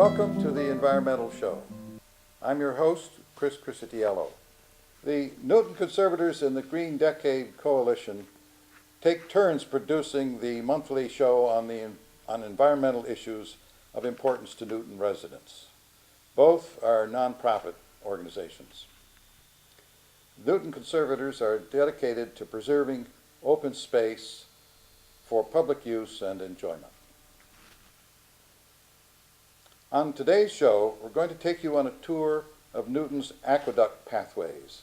Welcome to the Environmental Show. I'm your host, Cris Criscitiello. The Newton Conservators and the Green Decade Coalition take turns producing the monthly show on environmental issues of importance to Newton residents. Both are nonprofit organizations. Newton Conservators are dedicated to preserving open space for public use and enjoyment. On today's show, we're going to take you on a tour of Newton's aqueduct pathways.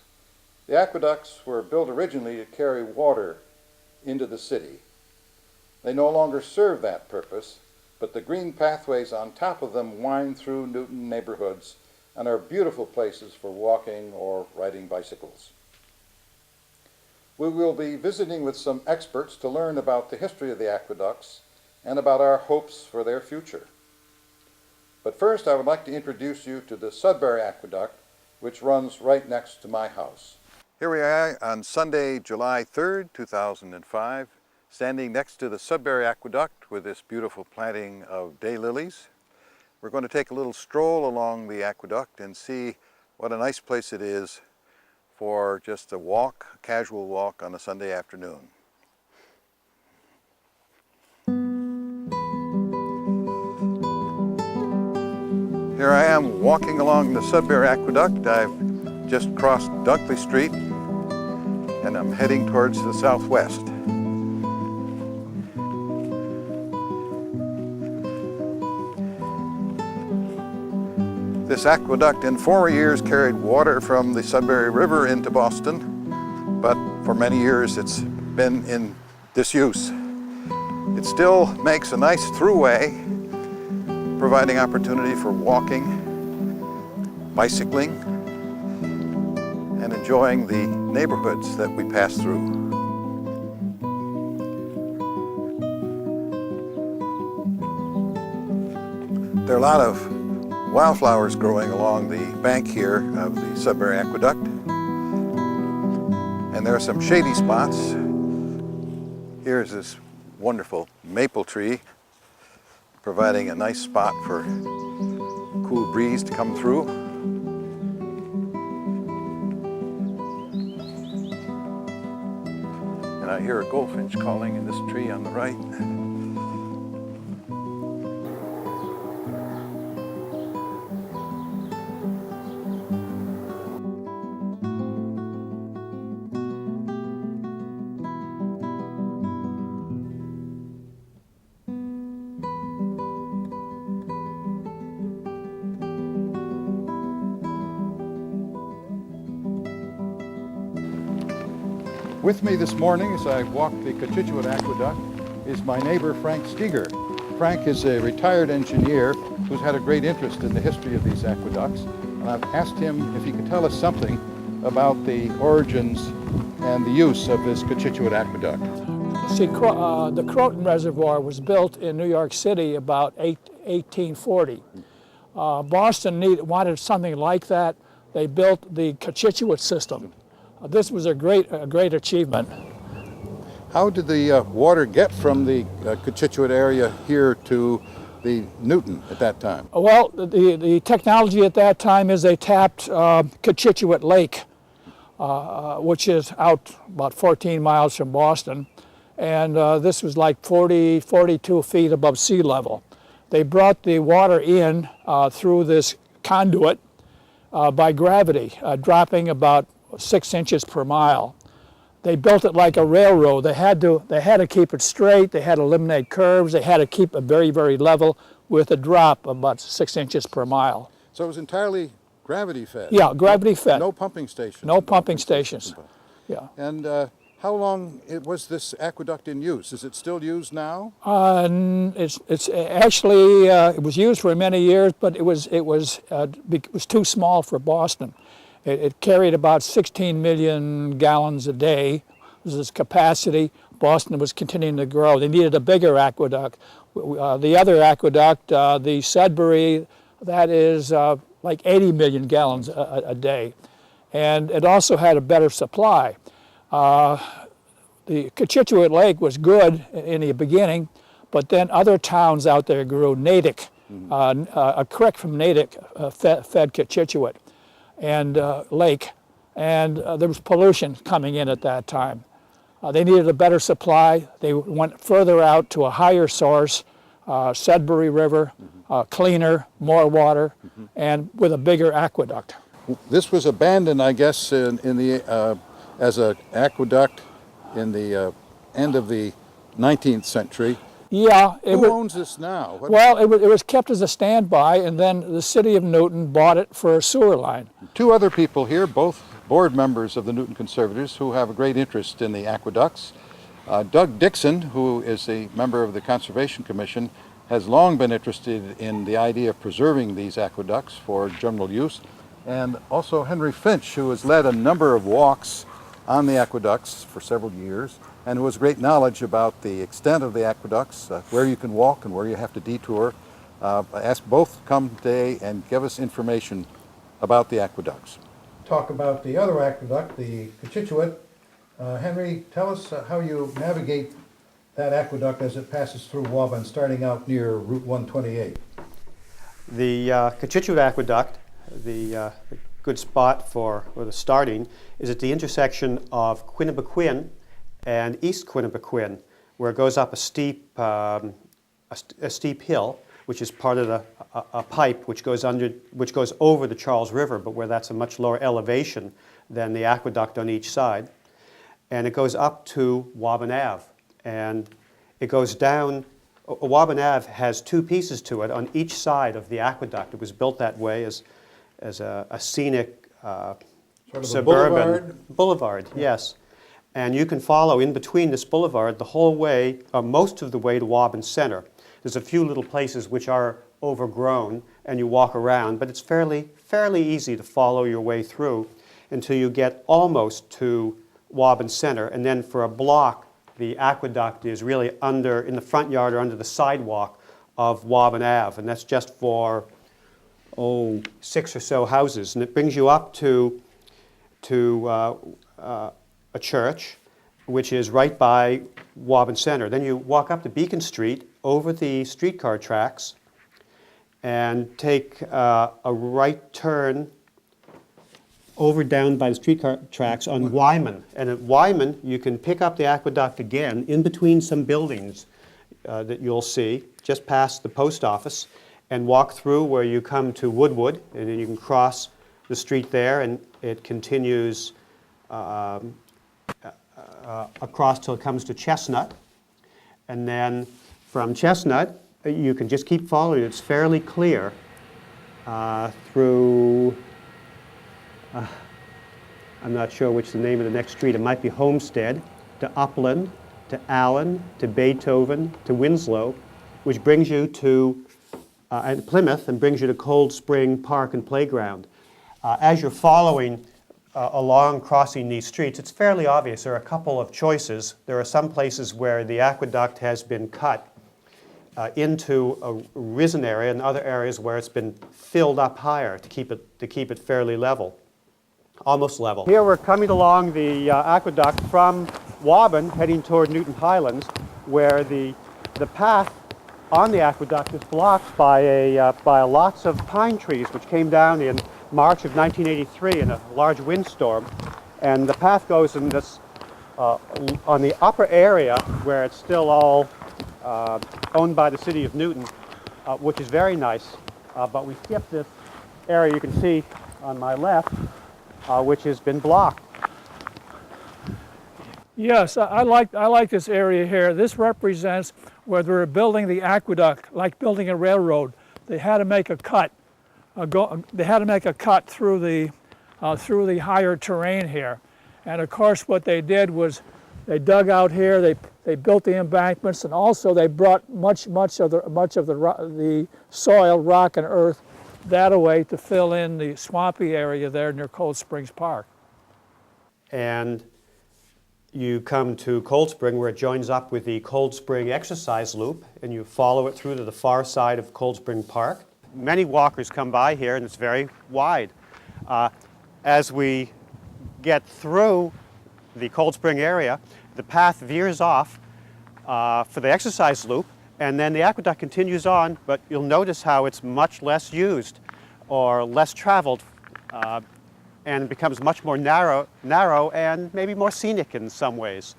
The aqueducts were built originally to carry water into the city. They no longer serve that purpose, but the green pathways on top of them wind through Newton neighborhoods and are beautiful places for walking or riding bicycles. We will be visiting with some experts to learn about the history of the aqueducts and about our hopes for their future. But first, I would like to introduce you to the Sudbury Aqueduct, which runs right next to my house. Here we are on Sunday, July 3rd, 2005, standing next to the Sudbury Aqueduct with this beautiful planting of daylilies. We're going to take a little stroll along the aqueduct and see what a nice place it is for just a walk, a casual walk on a Sunday afternoon. Here I am walking along the Sudbury Aqueduct. I've just crossed Dunkley Street and I'm heading towards the southwest. This aqueduct in former years carried water from the Sudbury River into Boston, but for many years it's been in disuse. It still makes a nice throughway, providing opportunity for walking, bicycling, and enjoying the neighborhoods that we pass through. There are a lot of wildflowers growing along the bank here of the Sudbury Aqueduct, and there are some shady spots. Here's this wonderful maple tree, providing a nice spot for cool breeze to come through. And I hear a goldfinch calling in this tree on the right. With me this morning as I walk the Criscitiello Aqueduct is my neighbor Frank Steiger. Frank is a retired engineer who's had a great interest in the history of these aqueducts, and I've asked him if he could tell us something about the origins and the use of this Criscitiello Aqueduct. See, the Croton Reservoir was built in New York City about 1840. Boston wanted something like that. They built the Criscitiello system. This was a great achievement. How did the water get from the Criscitiello area here to the Newton at that time? Well, the technology at that time is they tapped Criscitiello Lake, which is out about 14 miles from Boston. And this was like 42 feet above sea level. They brought the water in through this conduit by gravity, dropping about 6 inches per mile. They built it like a railroad. They had to keep it straight. They had to eliminate curves. They had to keep it very, very level with a drop of about 6 inches per mile. So it was entirely gravity fed? Yeah, gravity fed. No pumping stations? No pumping stations. Yeah. And how long was this aqueduct in use? Is it still used now? It's actually it was used for many years, but it was too small for Boston. It carried about 16 million gallons a day. This is its capacity. Boston was continuing to grow. They needed a bigger aqueduct. The other aqueduct, the Sudbury, that is like 80 million gallons a day. And it also had a better supply. The Criscitiello Lake was good in the beginning, but then other towns out there grew. Natick a creek from Natick fed Criscitiello and lake, and there was pollution coming in at that time. They needed a better supply. They went further out to a higher source, Sudbury River, cleaner, more water, and with a bigger aqueduct. This was abandoned, I guess, as an aqueduct in the end of the 19th century. Yeah. Who owns this now? Well, it was kept as a standby, and then the city of Newton bought it for a sewer line. Two other people here, both board members of the Newton Conservators, who have a great interest in the aqueducts. Doug Dickson, who is a member of the Conservation Commission, has long been interested in the idea of preserving these aqueducts for general use. And also Henry Finch, who has led a number of walks on the aqueducts for several years, and who has great knowledge about the extent of the aqueducts, where you can walk and where you have to detour. I ask both to come today and give us information about the aqueducts. Talk about the other aqueduct, the Criscitiello. Henry, tell us how you navigate that aqueduct as it passes through Waban, starting out near Route 128. The Criscitiello Aqueduct, the good spot for the starting, is at the intersection of Quinnipiquin and East Quinnipiquin, where it goes up a steep hill, which is part of a pipe which goes over the Charles River, but where that's a much lower elevation than the aqueduct on each side. And it goes up to Waban Ave. And it goes down. Waban Ave has two pieces to it on each side of the aqueduct. It was built that way as a scenic sort of suburban boulevard, yes. And you can follow in between this boulevard the whole way, most of the way to Waban Center. There's a few little places which are overgrown and you walk around, but it's fairly easy to follow your way through until you get almost to Waban Center, and then for a block the aqueduct is really in the front yard or under the sidewalk of Waban Ave, and that's just for 6 or so houses, and it brings you up to a church which is right by Waban Center. Then you walk up to Beacon Street over the streetcar tracks and take a right turn over down by the streetcar tracks on Wyman. And at Wyman, you can pick up the aqueduct again in between some buildings that you'll see just past the post office, and walk through where you come to Woodwood, and then you can cross the street there, and it continues across till it comes to Chestnut. And then from Chestnut, you can just keep following. It's fairly clear through, I'm not sure which the name of the next street. It might be Homestead, to Upland, to Allen, to Beethoven, to Winslow, which brings you to Plymouth and brings you to Cold Spring Park and Playground. As you're following along crossing these streets, it's fairly obvious. There are a couple of choices. There are some places where the aqueduct has been cut into a risen area, and other areas where it's been filled up higher to keep it fairly level, almost level. Here we're coming along the aqueduct from Waban, heading toward Newton Highlands, where the path on the aqueduct is blocked by lots of pine trees, which came down in March of 1983 in a large windstorm, and the path goes in this on the upper area where it's still all owned by the city of Newton, which is very nice. But we skip this area you can see on my left, which has been blocked. Yes, I like this area here. This represents where they were building the aqueduct, like building a railroad. They had to make a cut. They had to make a cut through the higher terrain here, and of course what they did was they dug out here. They built the embankments, and also they brought much of the soil, rock, and earth that away to fill in the swampy area there near Cold Springs Park. And you come to Cold Spring, where it joins up with the Cold Spring exercise loop, and you follow it through to the far side of Cold Spring Park. Many walkers come by here, and it's very wide. As we get through the Cold Spring area, the path veers off for the exercise loop, And then the aqueduct continues on, but you'll notice how it's much less used or less traveled, and becomes much more narrow and maybe more scenic in some ways.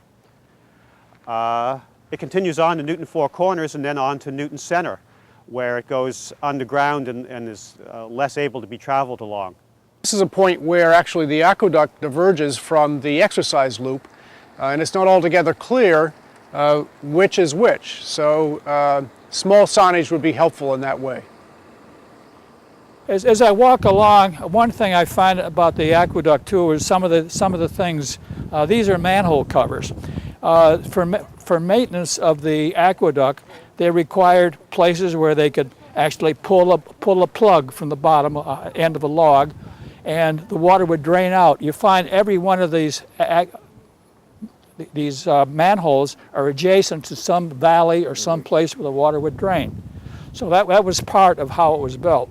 It continues on to Newton Four Corners and then on to Newton Center, where it goes underground and is less able to be traveled along. This is a point where actually the aqueduct diverges from the exercise loop, and it's not altogether clear which is which. So small signage would be helpful in that way. As I walk along, one thing I find about the aqueduct too is some of the things. These are manhole covers. For maintenance of the aqueduct, they required places where they could actually pull a plug from the bottom end of a log, and the water would drain out. You find every one of these manholes are adjacent to some valley or some place where the water would drain. So that was part of how it was built.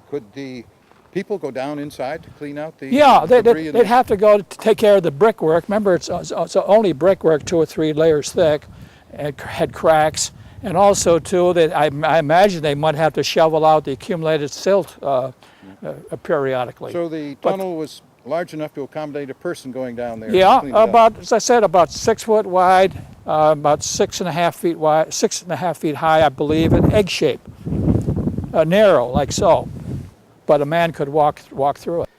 Could the people go down inside to clean out the Yeah, debris? they'd have to go to take care of the brickwork. Remember, it's only brickwork 2 or 3 layers thick, and had cracks. And also, too, that I imagine they might have to shovel out the accumulated silt periodically. So the tunnel was large enough to accommodate a person going down there? Yeah, to clean it up. about, as I said, about 6 foot wide, about 6.5 feet wide, 6.5 feet high, I believe, and egg shape, narrow like so. But a man could walk through it.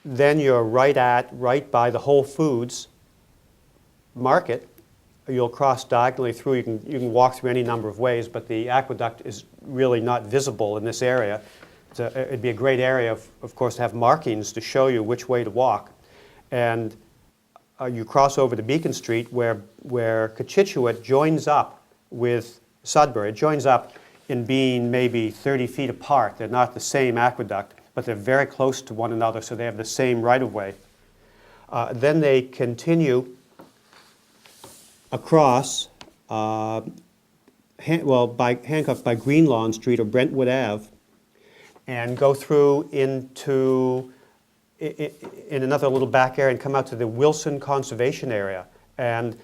Then you're right by the Whole Foods market. You'll cross diagonally through. You can walk through any number of ways, but the aqueduct is really not visible in this area. It'd be a great area, of course, to have markings to show you which way to walk. And you cross over to Beacon Street, where Criscitiello joins up with Sudbury. It joins up in being maybe 30 feet apart. They're not the same aqueduct, but they're very close to one another, so they have the same right-of-way. Then they continue across, handcuffed by Greenlawn Street or Brentwood Ave, and go through into in another little back area and come out to the Wilson Conservation Area. And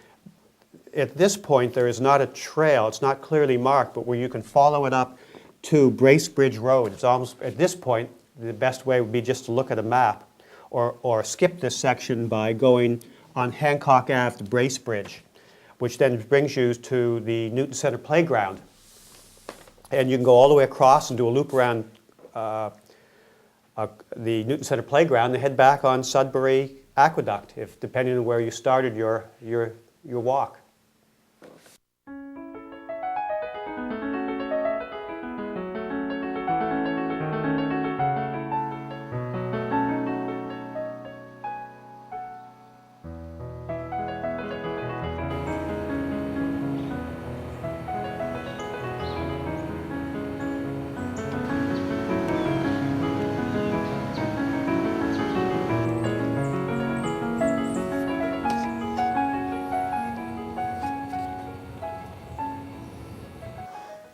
at this point, there is not a trail. It's not clearly marked, but where you can follow it up to Bracebridge Road. It's almost, at this point, the best way would be just to look at a map or skip this section by going on Hancock Ave to Bracebridge, which then brings you to the Newton Center Playground. And you can go all the way across and do a loop around the Newton Center Playground and head back on Sudbury Aqueduct, depending on where you started your walk.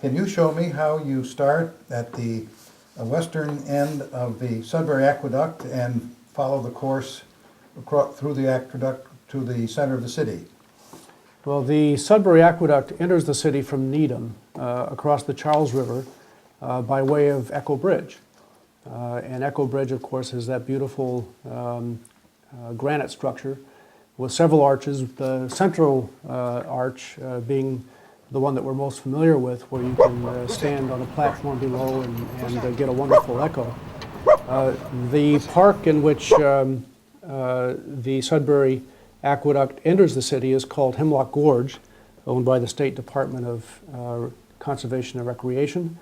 Can you show me how you start at the western end of the Sudbury Aqueduct and follow the course through the aqueduct to the center of the city? Well, the Sudbury Aqueduct enters the city from Needham across the Charles River by way of Echo Bridge. And Echo Bridge, of course, is that beautiful granite structure with several arches, the central arch being the one that we're most familiar with, where you can stand on a platform below and get a wonderful echo. The park in which the Sudbury Aqueduct enters the city is called Hemlock Gorge, owned by the State Department of Conservation and Recreation.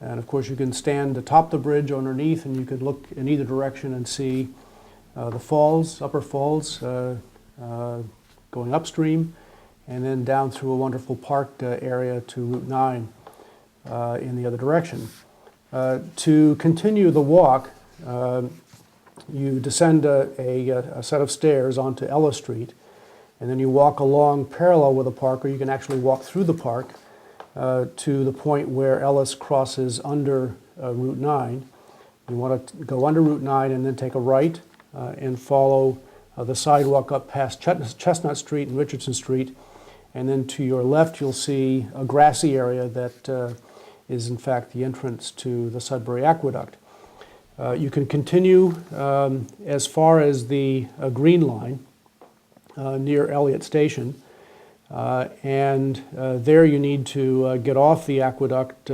And of course you can stand atop the bridge underneath and you could look in either direction and see the falls, upper falls, going upstream, and then down through a wonderful parked area to Route 9 in the other direction. To continue the walk, you descend a set of stairs onto Ella Street, and then you walk along parallel with the park, or you can actually walk through the park to the point where Ellis crosses under Route 9. You want to go under Route 9 and then take a right and follow the sidewalk up past Chestnut Street and Richardson Street, And then to your left, you'll see a grassy area that is in fact the entrance to the Sudbury Aqueduct. You can continue as far as the Green Line near Elliott Station, and there you need to get off the aqueduct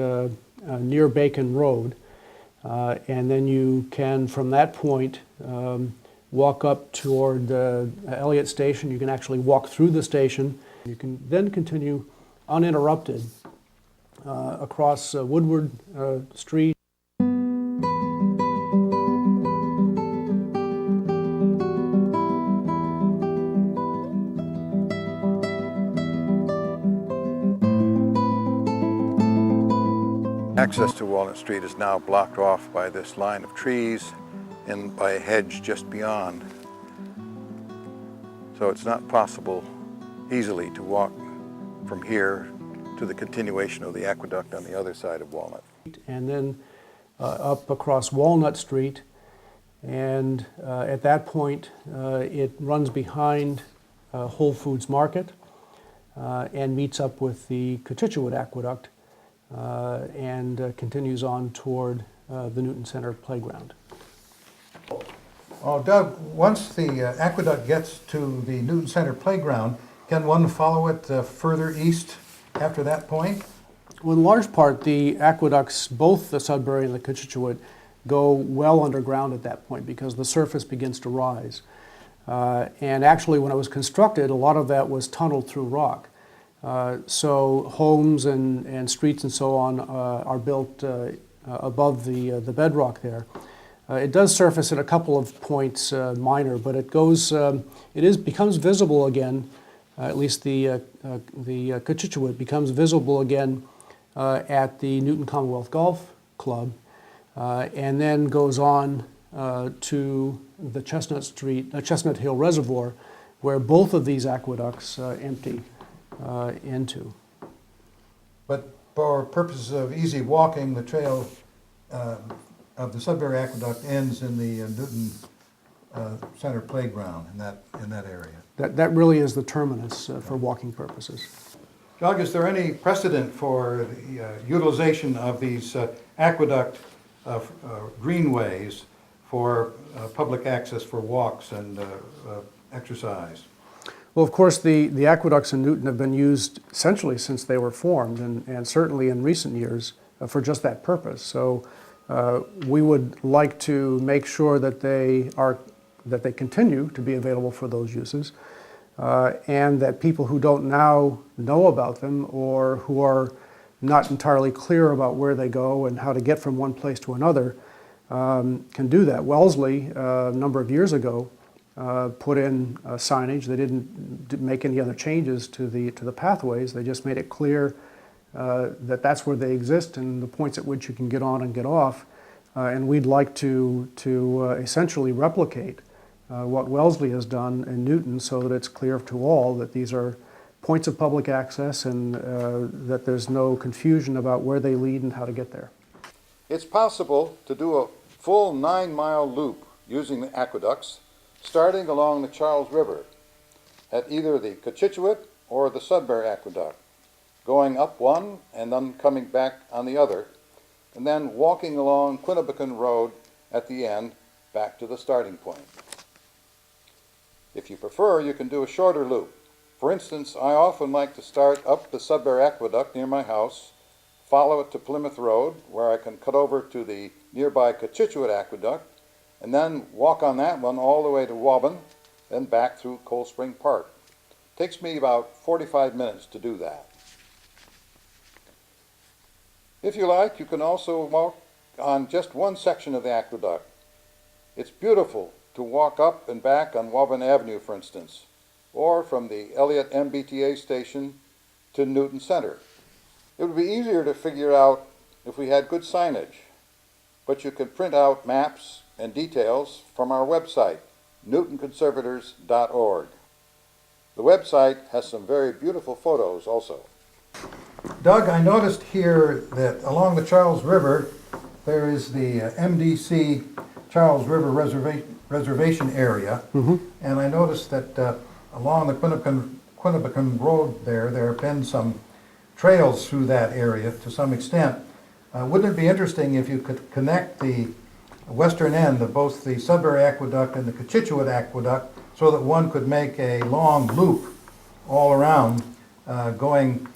near Bacon Road, and then you can, from that point, walk up toward Elliott Station. You can actually walk through the station. You can then continue uninterrupted across Woodward Street. Access to Walnut Street is now blocked off by this line of trees and by a hedge just beyond. So it's not possible easily to walk from here to the continuation of the aqueduct on the other side of Walnut. And then up across Walnut Street, and at that point it runs behind Whole Foods Market and meets up with the Criscitiello Aqueduct and continues on toward the Newton Center playground. Oh, Doug, once the aqueduct gets to the Newton Center playground, can one follow it further east after that point? Well, in large part, the aqueducts, both the Sudbury and the Criscitiello, go well underground at that point because the surface begins to rise. And actually, when it was constructed, a lot of that was tunneled through rock. So homes and streets and so on are built above the bedrock there. It does surface at a couple of points minor, but it goes. Becomes visible again. At least the Criscitiello becomes visible again at the Newton Commonwealth Golf Club, and then goes on to the Chestnut Hill Reservoir, where both of these aqueducts empty into. But for purposes of easy walking, the trail of the Sudbury Aqueduct ends in the Newton Center playground in that area. That really is the terminus for walking purposes. Doug, is there any precedent for the utilization of these aqueduct greenways for public access for walks and exercise? Well, of course, the aqueducts in Newton have been used essentially since they were formed, and certainly in recent years for just that purpose. So we would like to make sure that they continue to be available for those uses, and that people who don't now know about them or who are not entirely clear about where they go and how to get from one place to another can do that. Wellesley, a number of years ago, put in signage. They didn't make any other changes to the pathways. They just made it clear that that's where they exist and the points at which you can get on and get off. And we'd like to essentially replicate what Wellesley has done in Newton, so that it's clear to all that these are points of public access and that there's no confusion about where they lead and how to get there. It's possible to do a full 9-mile loop using the aqueducts, starting along the Charles River at either the Criscitiello or the Sudbury Aqueduct, going up one and then coming back on the other, and then walking along Quinnipican Road at the end back to the starting point. If you prefer, you can do a shorter loop. For instance, I often like to start up the Sudbury Aqueduct near my house, follow it to Plymouth Road, where I can cut over to the nearby Criscitiello Aqueduct, and then walk on that one all the way to Waban, then back through Cold Spring Park. It takes me about 45 minutes to do that. If you like, you can also walk on just one section of the aqueduct. It's beautiful to walk up and back on Waban Avenue, for instance, or from the Elliott MBTA station to Newton Center. It would be easier to figure out if we had good signage, but you can print out maps and details from our website, newtonconservators.org. The website has some very beautiful photos also. Doug, I noticed here that along the Charles River there is the MDC Charles River Reservation area, and I noticed that along the Aqueduct Road there have been some trails through that area to some extent. Wouldn't it be interesting if you could connect the western end of both the Sudbury Aqueduct and the Criscitiello Aqueduct so that one could make a long loop all around going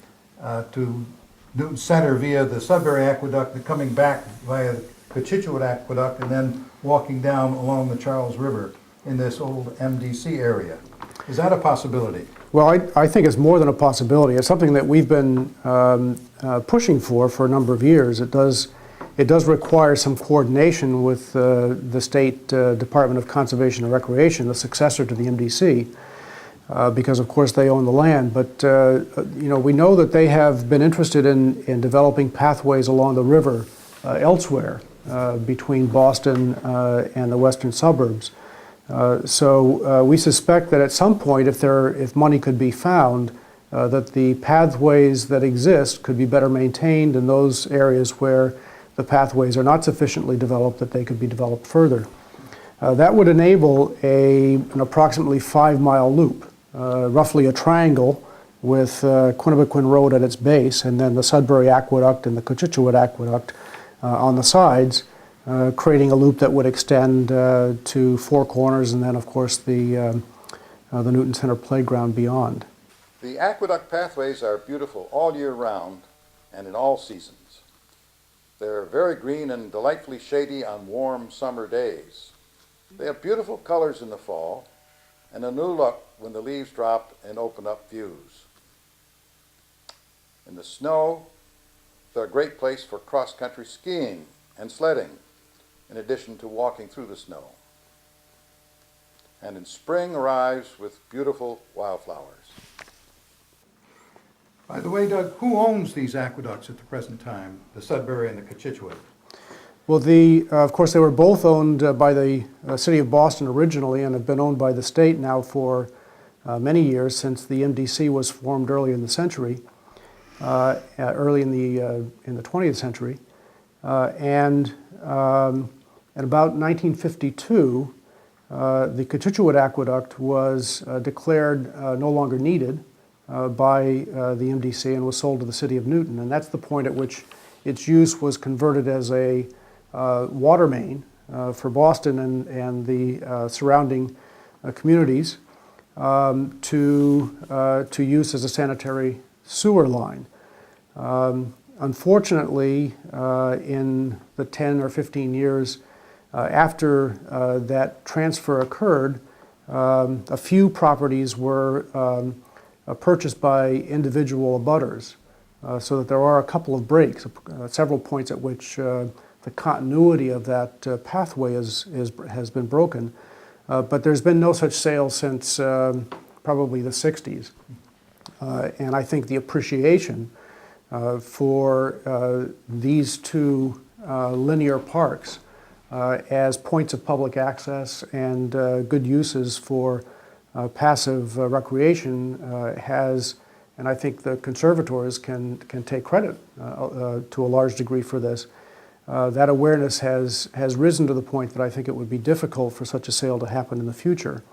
to Newton Center via the Sudbury Aqueduct and coming back via the Criscitiello Aqueduct and then walking down along the Charles River in this old MDC area. Is that a possibility? Well, I think it's more than a possibility. It's something that we've been pushing for a number of years. It does require some coordination with the State Department of Conservation and Recreation, the successor to the MDC, because of course they own the land. But we know that they have been interested in developing pathways along the river elsewhere between Boston and the western suburbs. So we suspect that at some point, if money could be found, that the pathways that exist could be better maintained in those areas where the pathways are not sufficiently developed, that they could be developed further. That would enable an approximately 5-mile loop, roughly a triangle with Quinnipiquin Road at its base, and then the Sudbury Aqueduct and the Criscitiello Aqueduct on the sides, creating a loop that would extend to Four Corners and then, of course, the Newton Center playground beyond. The aqueduct pathways are beautiful all year round and in all seasons. They're very green and delightfully shady on warm summer days. They have beautiful colors in the fall and a new look when the leaves drop and open up views. In the snow, they're a great place for cross-country skiing and sledding, in addition to walking through the snow. And in spring arrives with beautiful wildflowers. By the way, Doug, who owns these aqueducts at the present time, the Sudbury and the Criscitiello? Well, of course, they were both owned by the city of Boston originally and have been owned by the state now for many years, since the MDC was formed early in the century, early in the 20th century. And in about 1952, the Criscitiello Aqueduct was declared no longer needed by the MDC and was sold to the city of Newton. And that's the point at which its use was converted as a water main for Boston and the surrounding communities to use as a sanitary sewer line. Unfortunately, in the 10 or 15 years after that transfer occurred, a few properties were purchased by individual abutters, so that there are a couple of breaks, several points at which the continuity of that pathway has been broken. But there's been no such sale since probably the 60s. And I think the appreciation for these two linear parks as points of public access and good uses for passive recreation has, and I think the conservators can take credit to a large degree for this. That awareness has risen to the point that I think it would be difficult for such a sale to happen in the future.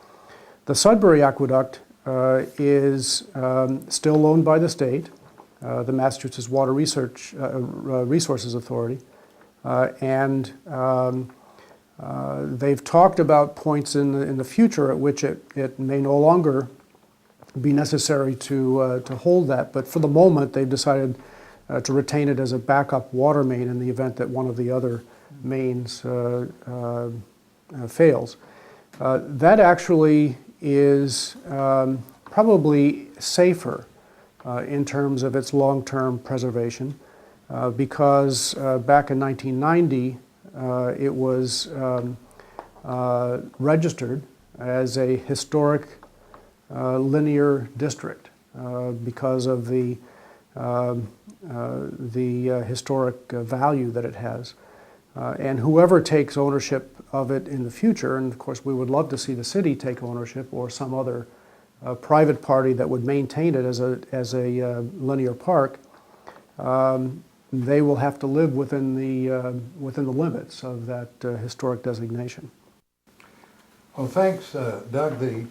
The Sudbury Aqueduct is still owned by the state, the Massachusetts Water Resources Authority, and they've talked about points in the future at which it may no longer be necessary to hold that, but for the moment they've decided to retain it as a backup water main in the event that one of the other mains fails. That actually is probably safer in terms of its long-term preservation because back in 1990 it was registered as a historic linear district because of the historic value that it has. And whoever takes ownership of it in the future, and of course we would love to see the city take ownership or some other private party that would maintain it as a linear park, they will have to live within the limits of that historic designation. Well, thanks, Doug. The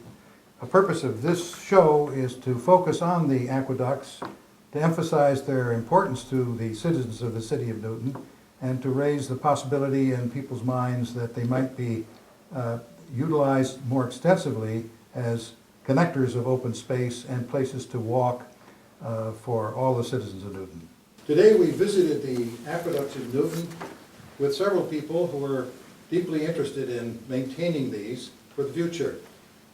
The purpose of this show is to focus on the aqueducts, to emphasize their importance to the citizens of the city of Newton, and to raise the possibility in people's minds that they might be utilized more extensively as connectors of open space and places to walk for all the citizens of Newton. Today we visited the aqueducts of Newton with several people who are deeply interested in maintaining these for the future.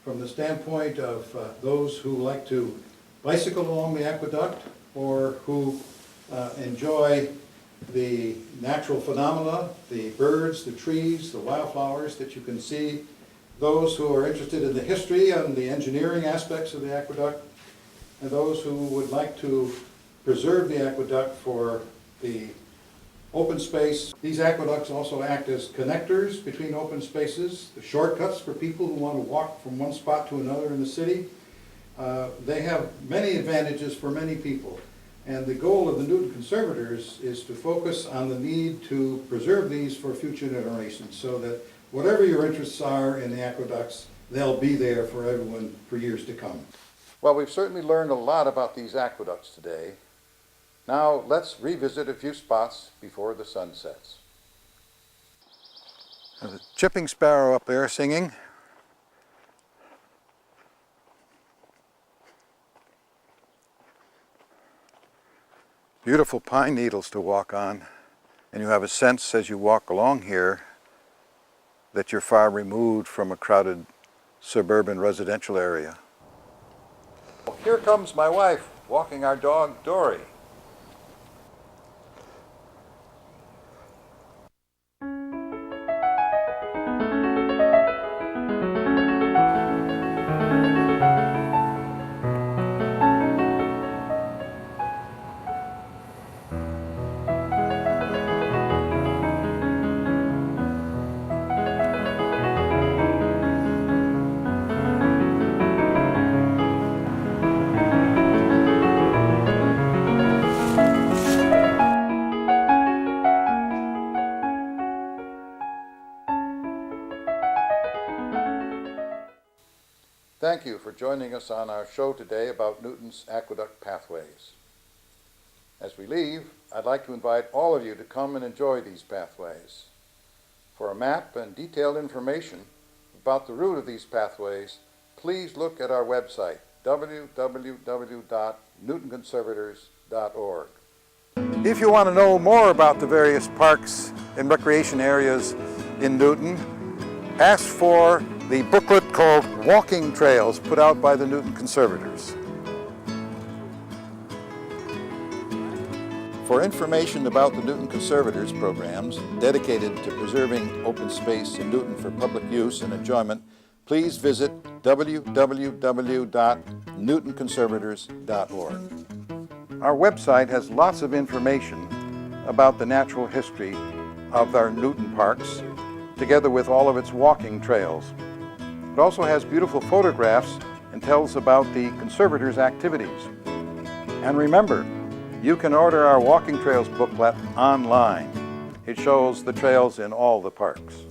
From the standpoint of those who like to bicycle along the aqueduct or who enjoy the natural phenomena, the birds, the trees, the wildflowers that you can see, those who are interested in the history and the engineering aspects of the aqueduct, and those who would like to preserve the aqueduct for the open space. These aqueducts also act as connectors between open spaces, the shortcuts for people who want to walk from one spot to another in the city. They have many advantages for many people. And the goal of the Newton Conservators is to focus on the need to preserve these for future generations so that whatever your interests are in the aqueducts, they'll be there for everyone for years to come. Well, we've certainly learned a lot about these aqueducts today. Now let's revisit a few spots before the sun sets. There's a chipping sparrow up there singing. Beautiful pine needles to walk on, and you have a sense as you walk along here that you're far removed from a crowded suburban residential area. Well, here comes my wife walking our dog Dory. Thank you for joining us on our show today about Newton's aqueduct pathways. As we leave, I'd like to invite all of you to come and enjoy these pathways. For a map and detailed information about the route of these pathways, please look at our website, www.newtonconservators.org. If you want to know more about the various parks and recreation areas in Newton, ask for the booklet called Walking Trails put out by the Newton Conservators. For information about the Newton Conservators programs dedicated to preserving open space in Newton for public use and enjoyment, please visit www.newtonconservators.org. Our website has lots of information about the natural history of our Newton parks, together with all of its walking trails. It also has beautiful photographs and tells about the Conservators' activities. And remember, you can order our Walking Trails booklet online. It shows the trails in all the parks.